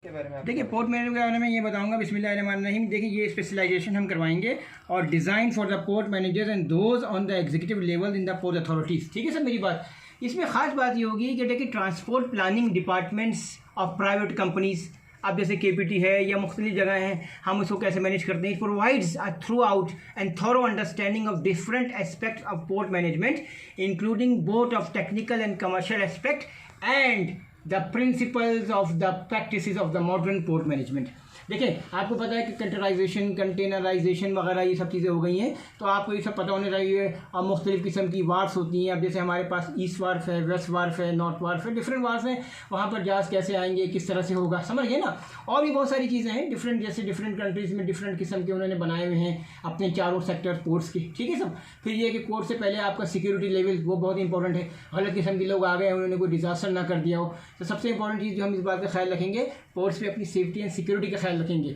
के बारे में देखिए पोर्ट मैनेजमेंट के बारे में ये बताऊंगा बिस्मिल्लाहिर्रहमानिर्रहीम। देखिए ये स्पेशलाइजेशन हम करवाएंगे और design for the port managers and those on the executive level in the port authorities. ठीक है सर, मेरी बात इसमें ख़ास बात ये होगी कि देखिए transport planning departments of private companies, अब जैसे केपीटी है या मुख्तलिफ जगह हैं, हम उसको कैसे मैनेज करते हैं। It provides a through out and thorough understanding of different aspects of port management including both of technical and commercial aspect and the principles of the practices of the modern port management. देखिए आपको पता है कि containerisation, containerisation वगैरह ये सब चीज़ें हो गई हैं, तो आपको ये सब पता होने चाहिए। और मुख्तलिफ़ किस्म की वार्स होती हैं। अब जैसे हमारे पास ईस्ट वार्फ है, वेस्ट वार्फ है, नॉर्थ वार्फ है, डिफरेंट वार्फ हैं। वहाँ पर जहाज़ कैसे आएंगे, किस तरह से होगा, समझ गए ना। और भी बहुत सारी चीज़ें हैं डिफरेंट, जैसे डिफरेंट कंट्रीज़ में डिफरेंट किस्म के उन्होंने बनाए हुए हैं अपने चारों सेक्टर पोर्ट्स के। ठीक है सब। फिर ये कि कोर्ट से पहले आपका सिक्योरिटी लेवल वो बहुत इंपॉर्टेंट है। गलत किस्म के लोग आ गए, उन्होंने कोई डिजास्टर ना कर दिया हो, तो सबसे इंपॉर्टेंट चीज़ जो हम इस बात का ख्याल रखेंगे, पोर्ट्स पे अपनी सेफ्टी एंड सिक्योरिटी का ख्याल रखेंगे।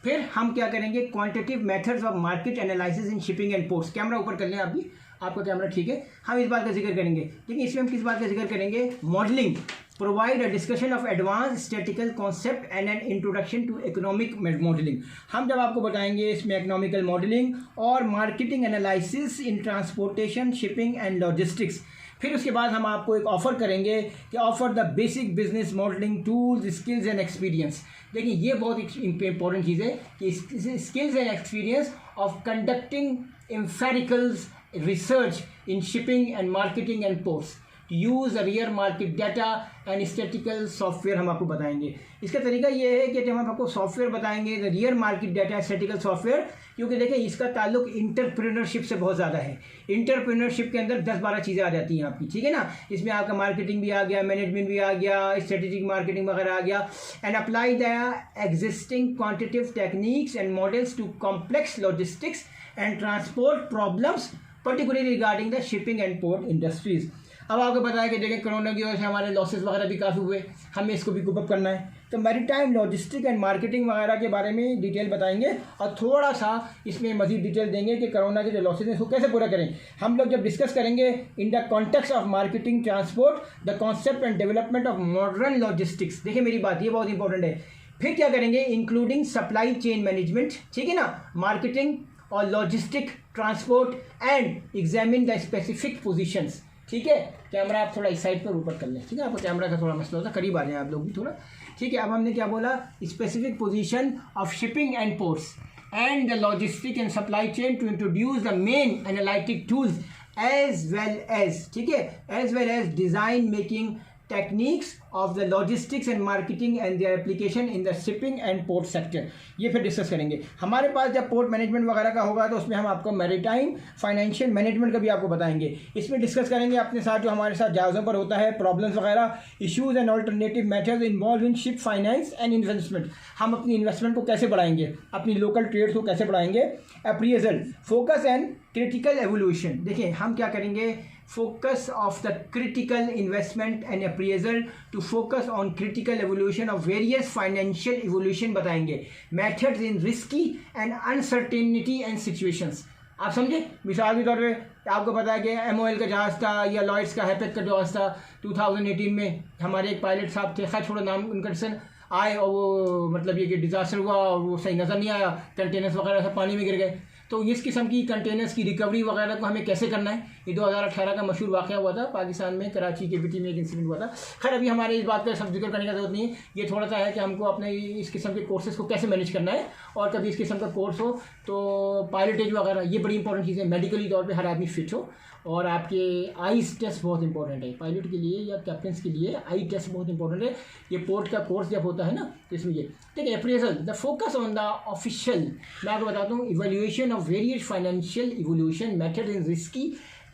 फिर हम क्या करेंगे, quantitative methods of market analysis in shipping and ports. Camera ऊपर कर लें आप भी, आपका कैमरा ठीक है। हम इस बात का जिक्र करेंगे। देखिए इसमें हम किस बात का जिक्र करेंगे, modelling provide a discussion of advance statical concept and an introduction to economic modelling. हम जब आपको बताएंगे इसमें इकोनॉमिकल मॉडलिंग और marketing analysis in transportation, shipping and logistics. फिर उसके बाद हम आपको एक ऑफ़र करेंगे कि offer the basic business modelling tools, skills and experience. देखिए ये बहुत इंपॉर्टेंट चीज़ है कि skills and experience of conducting empiricals research in shipping and marketing and ports, use real market data and statistical software हम आपको बताएंगे। इसका तरीका ये है कि जब हम आपको सॉफ्टवेयर बताएंगे real market data statistical software, क्योंकि देखिए इसका ताल्लुक इंटरप्रेन्योरशिप से बहुत ज़्यादा है। इंटरप्रेन्योरशिप के अंदर 10-12 चीज़ें आ जाती हैं आपकी, ठीक है ना। इसमें आपका मार्केटिंग भी आ गया, मैनेजमेंट भी आ गया, स्ट्रेटेजिक मार्केटिंग वगैरह आ गया। And apply the existing quantitative techniques and models to complex logistics and transport problems particularly regarding the shipping and port industries. अब आपको पता है कि देखिए कोरोना की वजह से हमारे लॉसेस वगैरह भी काफ़ी हुए, हमें इसको भी कूप अप करना है। तो मैरीटाइम लॉजिस्टिक एंड मार्केटिंग वगैरह के बारे में डिटेल बताएंगे और थोड़ा सा इसमें मजीद डिटेल देंगे कि कोरोना के जो लॉसेस हैं उसको कैसे पूरा करें। हम लोग जब डिस्कस करेंगे in the context of marketing, transport, the concept and development of modern logistics. देखिए मेरी बात ये बहुत इंपॉर्टेंट है। फिर क्या करेंगे, इंक्लूडिंग सप्लाई चेन मैनेजमेंट, ठीक है ना, मार्केटिंग और logistic, transport and examine the specific positions. ठीक है, कैमरा आप थोड़ा इस साइड पर ऊपर कर लें, ठीक है, आपको कैमरा का थोड़ा मसला होता है, करीब आ जाएं आप लोग भी थोड़ा। ठीक है, अब हमने क्या बोला, specific position of shipping and ports and the logistic and supply chain to introduce the main analytic tools as well as, ठीक है, as well as design making techniques of the logistics and marketing and their application in the shipping and port sector. ये फिर discuss करेंगे। हमारे पास जब port management वगैरह का होगा तो उसमें हम आपको मैरीटाइम फाइनेंशियल मैनेजमेंट का भी आपको बताएंगे। इसमें डिस्कस करेंगे अपने साथ जो हमारे साथ जहाज़ों पर होता है, प्रॉब्लम्स वगैरह, issues and alternative methods involve in ship finance and investment. हम अपनी इन्वेस्टमेंट को कैसे बढ़ाएंगे, अपनी लोकल ट्रेड्स को कैसे बढ़ाएंगे, appraisal, focus and critical evolution. देखिए हम क्या करेंगे, focus of the critical investment and appraisal to focus on critical evolution of various financial evolution बताएंगे, methods in risky and uncertainty and situations। आप समझे, मिसाल के तौर पे आपको पता है कि MOL का जहाज़ था या लॉयड्स का हैपेक का जहाज़ था 2018 में, हमारे एक पायलट साहब थे, खैर छोड़ो नाम उनका, आए और वो मतलब ये कि डिज़ास्टर हुआ और वो सही नज़र नहीं आया, कंटेनर्स वगैरह सब पानी में गिर गए। तो इस किस्म की कंटेनर्स की रिकवरी वगैरह को हमें कैसे करना है, ये 2018 का मशहूर वाक़या हुआ था पाकिस्तान में, कराची के बीटी में एक इंसिडेंट हुआ था। खैर अभी हमारे इस बात का सब जिक्र करने का जरूरत नहीं है, ये थोड़ा सा है कि हमको अपने इस किस्म के कोर्सेज़ को कैसे मैनेज करना है, और कभी इस किस्म का कोर्स हो तो पायलटेज वगैरह ये बड़ी इंपॉर्टेंट चीज़ है। मेडिकली तौर पर हर आदमी फिट हो, और आपके आईज टेस्ट बहुत इंपॉर्टेंट है पायलट के लिए या कैप्टन के लिए, आई टेस्ट बहुत इंपॉर्टेंट है। ये पोर्ट का कोर्स जब होता है ना तो इसमें ये ठीक है। Appraisal, the focus on the official, मैं आपको बताता हूँ, evaluation of various financial evolution method in risky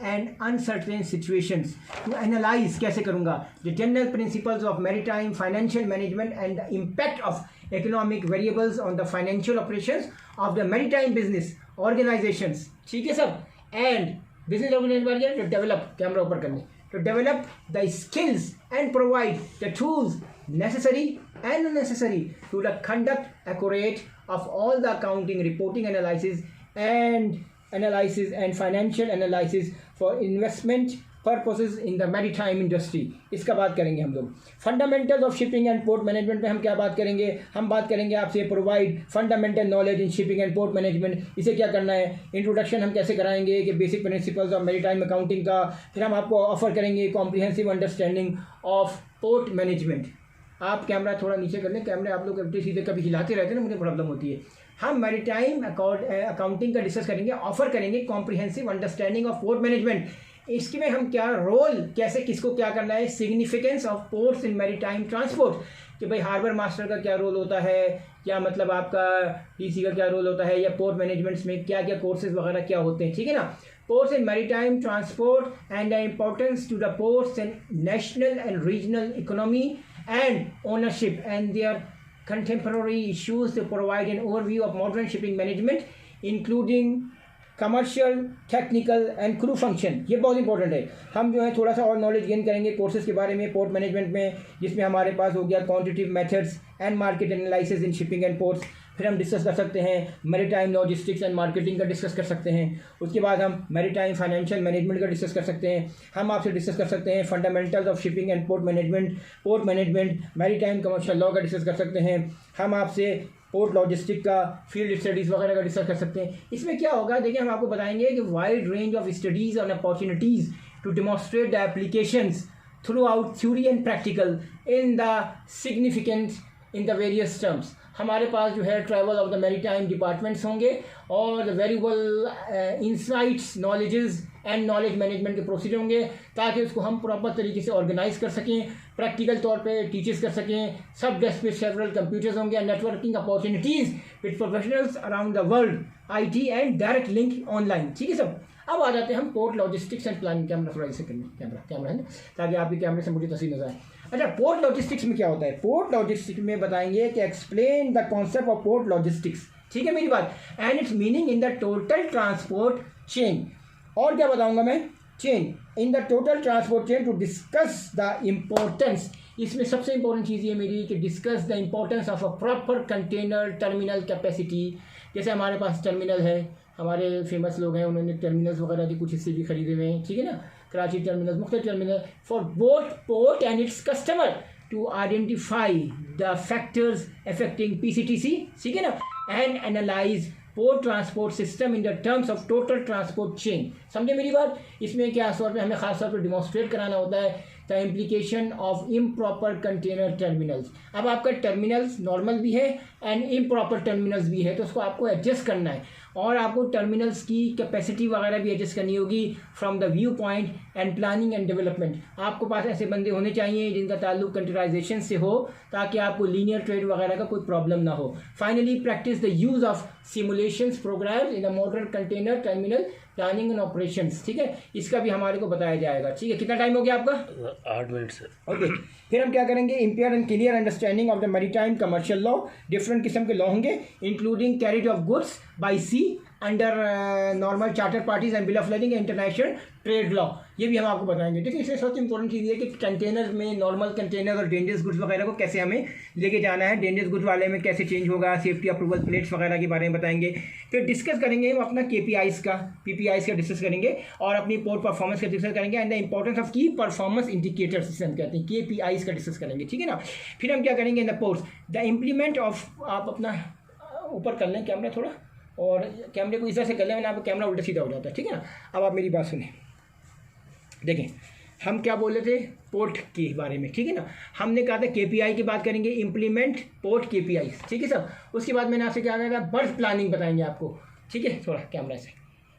and uncertain situations to analyse, कैसे करूँगा, the general principles of maritime financial management and the impact of economic variables on the financial operations of the maritime business organisations. ठीक है सब, and business organization to develop, camera ऊपर करने, to develop the skills and provide the tools necessary and unnecessary to the conduct accurate of all the accounting, reporting, analysis and financial analysis for investment purposes in the maritime industry, इसका बात करेंगे हम लोग। Fundamentals of shipping and port management में हम क्या बात करेंगे, हम बात करेंगे आपसे provide fundamental knowledge in shipping and port management, इसे क्या करना है, इंट्रोडक्शन हम कैसे कराएंगे कि basic principles of maritime accounting का, फिर हम आपको ऑफर करेंगे comprehensive understanding of port management. आप कैमरा थोड़ा नीचे कर लें, कैमरे आप लोग उल्टे सीधे कभी हिलाते रहते हैं ना, मुझे प्रॉब्लम होती है। हम मैरीटाइम अकाउंटिंग का डिस्कस करेंगे, ऑफर करेंगे comprehensive understanding of port management. इसके में हम क्या रोल, कैसे किसको क्या करना है, significance of ports in maritime transport, कि भाई हार्बर मास्टर का क्या रोल होता है, क्या मतलब आपका टीसी का क्या रोल होता है, या पोर्ट मैनेजमेंट्स में क्या क्या कोर्सेज वगैरह क्या होते हैं, ठीक है ना। Ports in maritime transport and the importance to the ports in national and regional economy and ownership and their contemporary issues to provide an overview of modern shipping management including commercial, technical and crew function. ये बहुत important है। हम जो है थोड़ा सा और knowledge gain करेंगे कोर्सेज के बारे में पोर्ट मैनेजमेंट में, जिसमें हमारे पास हो गया quantitative methods and market analysis in shipping and ports. फिर हम डिस्कस कर सकते हैं मैरीटाइम लॉजिस्टिक्स एंड मार्केटिंग का डिस्कस कर सकते हैं। उसके बाद हम मैरीटाइम फाइनेंशियल मैनेजमेंट का डिस्कस कर सकते हैं। हम आपसे डिस्कस कर सकते हैं fundamentals of shipping and port management, maritime commercial law का डिस्कस कर सकते हैं। हम आपसे पोर्ट लॉजिस्टिक का, फील्ड स्टडीज़ वगैरह का डिस्कस कर सकते हैं। इसमें क्या होगा, देखिए हम आपको बताएंगे कि वाइड रेंज ऑफ स्टडीज़ और opportunities to demonstrate the applications throughout theory and practical in the significance in the various terms. हमारे पास जो है travel of the maritime departments होंगे और the variable insights, knowledges and knowledge management के procedure होंगे, ताकि उसको हम प्रॉपर तरीके से ऑर्गेनाइज कर सकें, प्रैक्टिकल तौर पे टीचर्स कर सकें। सब डेस्क पे सेवरल कंप्यूटर्स होंगे, networking opportunities with professionals around the world, IT and direct link online, ठीक है सब। अब आ जाते हैं हम port logistics and planning. Camera थोड़ा इसे करना, कैमरा है ना, ताकि आपके कैमरे से मुझे तस्वीर नजर आए। अच्छा, पोर्ट लॉजिस्टिक्स में क्या होता है, पोर्ट लॉजिस्टिक्स में बताएंगे कि explain the concept of port logistics, ठीक है मेरी बात, and its meaning in the total transport chain. और क्या बताऊंगा मैं, chain in the total transport chain to discuss the importance. इसमें सबसे इंपॉर्टेंट चीज़ ये मेरी कि discuss the importance of a proper container terminal capacity. जैसे हमारे पास टर्मिनल है, हमारे फेमस लोग हैं, उन्होंने टर्मिनल्स वगैरह के कुछ हिस्से भी खरीदे हुए हैं, ठीक है ना, कराची टर्मिनल, मुख्तलिफ terminal for both port and its customer to identify the factors affecting PCTC, ठीक है ना, and analyse port transport system in the terms of total transport chain. समझे मेरी बात। इसमें क्या तौर पे हमें खास तौर पे डिमॉन्स्ट्रेट कराना होता है the implication of improper container terminals. अब आपका टर्मिनल्स नॉर्मल भी है एंड इम्प्रॉपर टर्मिनल्स भी है, तो उसको आपको एडजस्ट करना है और आपको टर्मिनल्स की कैपेसिटी वगैरह भी एडजस्ट करनी होगी from the view point and planning and development. आपको पास ऐसे बंदे होने चाहिए जिनका ताल्लुक कंटेनराइजेशन से हो, ताकि आपको लीनियर ट्रेड वगैरह का कोई प्रॉब्लम ना हो। Finally practise the use of simulations programs in the modern container terminal planning and operations, ठीक है, इसका भी हमारे को बताया जाएगा। ठीक है, कितना टाइम हो गया आपका? 8 मिनट से। ओके, फिर हम क्या करेंगे, impair and clear understanding of the maritime commercial law. Different किस्म के लॉ होंगे, including carriage of goods by sea under normal charter parties and bill of lading international trade law, ये भी हम आपको बताएंगे। देखिए, इसमें सबसे इंपॉर्टेंट चीज़ ये है कि कंटेनर में नॉर्मल कंटेनर और डेंजरस गुड्स वगैरह को कैसे हमें लेके जाना है, डेंजरस गुड्स वाले में कैसे चेंज होगा, सेफ्टी अप्रूवल प्लेट्स वगैरह के बारे में बताएंगे। फिर डिस्कस करेंगे हम अपना KPIs का, PPIs का डिस्कस करेंगे और अपनी पोर्ट परफॉर्मेंस का डिस्कस करेंगे एंड द इंपॉर्टेंस ऑफ की परफॉर्मेंस इंडिकेटर्स, जिसे हम कहते हैं KPIs का डिस्कस करेंगे, ठीक है ना। फिर हम क्या करेंगे in the ports, the implement of, आप अपना ऊपर कर लें कैमरा थोड़ा, और कैमरे को इस तरह से कर लें, मैंने आपको कैमरा उल्टा सीधा हो जाता है, ठीक है ना। अब आप मेरी बात सुनें, देखें हम क्या बोल रहे थे पोर्ट के बारे में, ठीक है ना। हमने कहा था KPI की बात करेंगे, इम्प्लीमेंट पोर्ट KPI, ठीक है सब। उसके बाद मैंने आपसे क्या कहा था, बर्थ प्लानिंग बताएंगे आपको, ठीक है, थोड़ा कैमरा से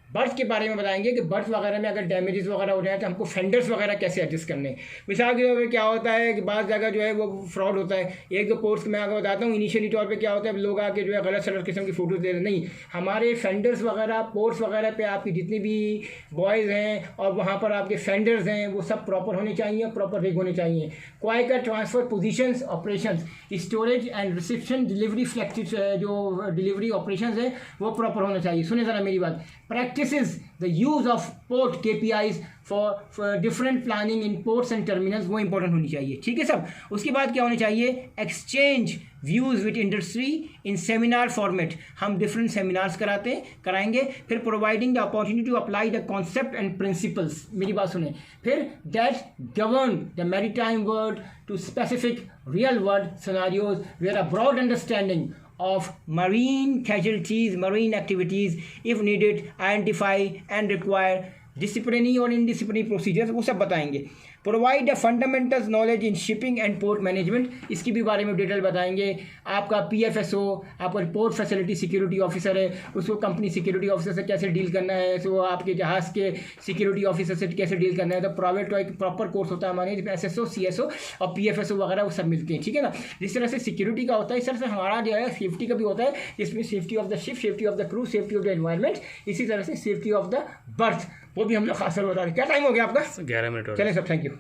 बर्थ के बारे में बताएंगे कि बर्थ वगैरह में अगर डैमेजेस वगैरह हो जाए तो हमको फेंडर्स वगैरह कैसे एडजस्ट करने। मिसाल के तौर पर क्या होता है कि बाज़ जगह जो है वो फ्रॉड होता है। एक दो पोर्ट्स में अगर बताता हूँ, इनिशियली तौर पे क्या होता है, लोग आके जो है गलत सलत किस्म की फ़ोटोज़ दे रहे, नहीं, हमारे फेंडर्स वगैरह पोर्ट्स वगैरह पे आपकी जितनी भी बॉयज़ हैं और वहाँ पर आपके फेंडर्स हैं वो सब प्रॉपर होने चाहिए, प्रॉपर रिग होने चाहिए। क्वाई का transfer positions, operations, storage and reception, delivery फ्लैक्टिव जो डिलीवरी ऑपरेशंस है वो प्रॉपर होना चाहिए। सुने ज़रा मेरी बात। Practices the use of port KPIs for different planning in ports and terminals, वो इंपॉर्टेंट होनी चाहिए, ठीक है सब। उसके बाद क्या होनी चाहिए, exchange views with industry in seminar format, हम डिफरेंट सेमिनार्स कराएंगे। फिर providing the opportunity to apply the concept and principles, मेरी बात सुने, फिर that govern the maritime world to specific real world scenarios where a broad understanding of marine casualties, marine activities, if needed, identify and require disciplinary और indisciplinary procedures, वो सब बताएंगे। Provide the fundamentals knowledge in shipping and port management, इसकी भी बारे में detail बताएंगे। आपका PFSO, आपका पोर्ट फैसिलिटी सिक्योरिटी ऑफिसर है, उसको कंपनी सिक्योरिटी ऑफिसर से कैसे डील करना है, सो आपके जहाज़ के सिक्योरिटी ऑफिसर से कैसे डील करना है। तो प्राइवेट का एक प्रॉपर कोर्स होता है हमारे, जिसमें SSO, CSO और PFSO वगैरह वो सब मिलते हैं, ठीक है ना। जिस तरह से सिक्योरिटी का होता है, इस तरह से हमारा जो है सेफ्टी का भी होता है, जिसमें safety of the ship, safety of the crew, safety of the environment, इसी तरह से सेफ्टी ऑफ द बर्थ, वो भी हम लोग खास कर बता रहे हैं। क्या टाइम हो गया आपका? 11 मिनट। चलें सब, थैंक यू।